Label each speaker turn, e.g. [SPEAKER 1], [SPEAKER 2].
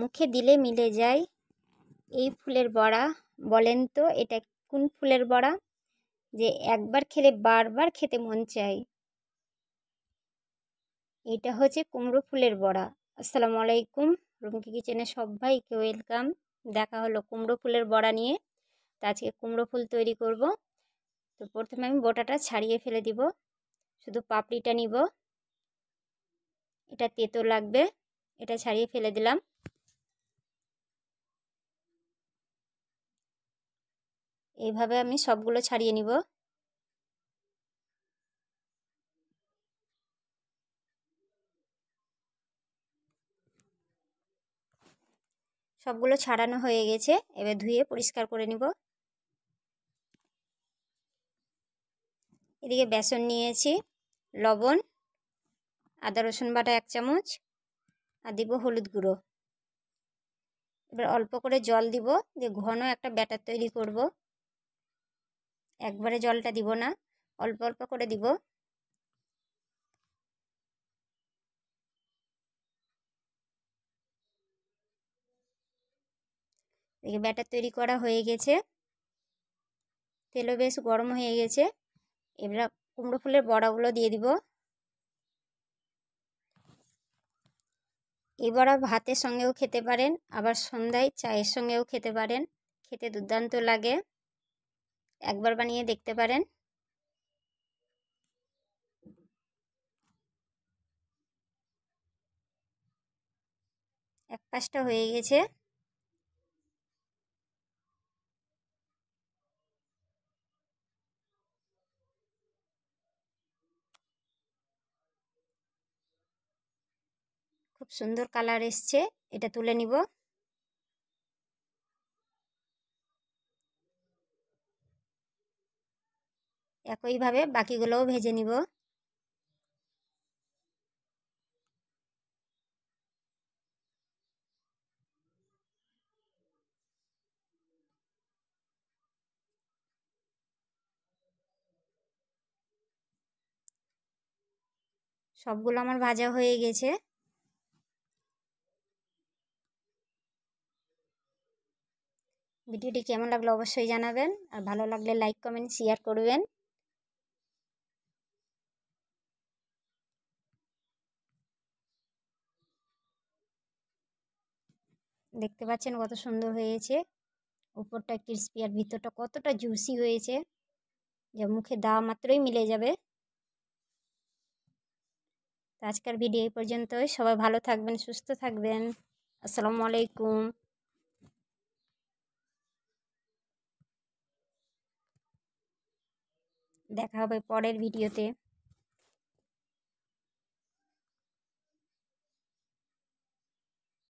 [SPEAKER 1] মুখে দিলে মিলে যায় এই ফুলের বড়া। বলেন তো এটা কোন ফুলের বড়া যে একবার খেলে বারবার খেতে মন চায়? এটা হচ্ছে কুমড়ো ফুলের বড়া। আসসালামু আলাইকুম, রুমকি কিচেনে সবাইকে ওয়েলকাম। দেখা হলো কুমড়ো ফুলের বড়া নিয়ে। তো আজকে কুমড়ো ফুল তৈরি করব। তো প্রথমে আমি বোটাটা ছাড়িয়ে ফেলে দিব, শুধু পাপড়িটা নিব। এটা তেতো লাগবে, এটা ছাড়িয়ে ফেলে দিলাম। এইভাবে আমি সবগুলো ছাড়িয়ে নিব। সবগুলো ছাড়ানো হয়ে গেছে, এবার ধুয়ে পরিষ্কার করে নিব। এদিকে বেসন নিয়েছি, লবণ, আদা রসুন বাটা 1 চামচ, আর দিব হলুদ গুঁড়ো। এবার অল্প করে জল দিব, দিয়ে ঘন একটা ব্যাটার তৈরি করব। একবারে জলটা দিব না, অল্প অল্প করে দিব। এদিকে ব্যাটার তৈরি করা হয়ে গেছে, তেলও বেশ গরম হয়ে গেছে। এবার কুমড়ো ফুলের বড়াগুলো দিয়ে দিব। এই বড়া ভাতের সঙ্গেও খেতে পারেন, আবার সন্ধ্যায় চায়ের সঙ্গেও খেতে পারেন। খেতে দুর্দান্ত লাগে, একবার বানিয়ে দেখতে পারেন। এক পাশটা হয়ে গেছে। খুব সুন্দর কালার এসছে, এটা তুলে নিব। একইভাবে বাকিগুলোও ভেজে নিব। সবগুলো আমার ভাজা হয়ে গেছে। ভিডিওটি কেমন লাগলো অবশ্যই জানাবেন, আর ভালো লাগলে লাইক কমেন্ট শেয়ার করবেন। দেখতে পাচ্ছেন কত সুন্দর হয়েছে, উপরটা ক্রিস্পি আর ভিতরটা কতটা জুসি হয়েছে, যা মুখে দেওয়া মাত্রই মিলে যাবে। তো আজকের ভিডিও এই পর্যন্তই। সবাই ভালো থাকবেন, সুস্থ থাকবেন। আসসালামু আলাইকুম। দেখা হবে পরের ভিডিওতে।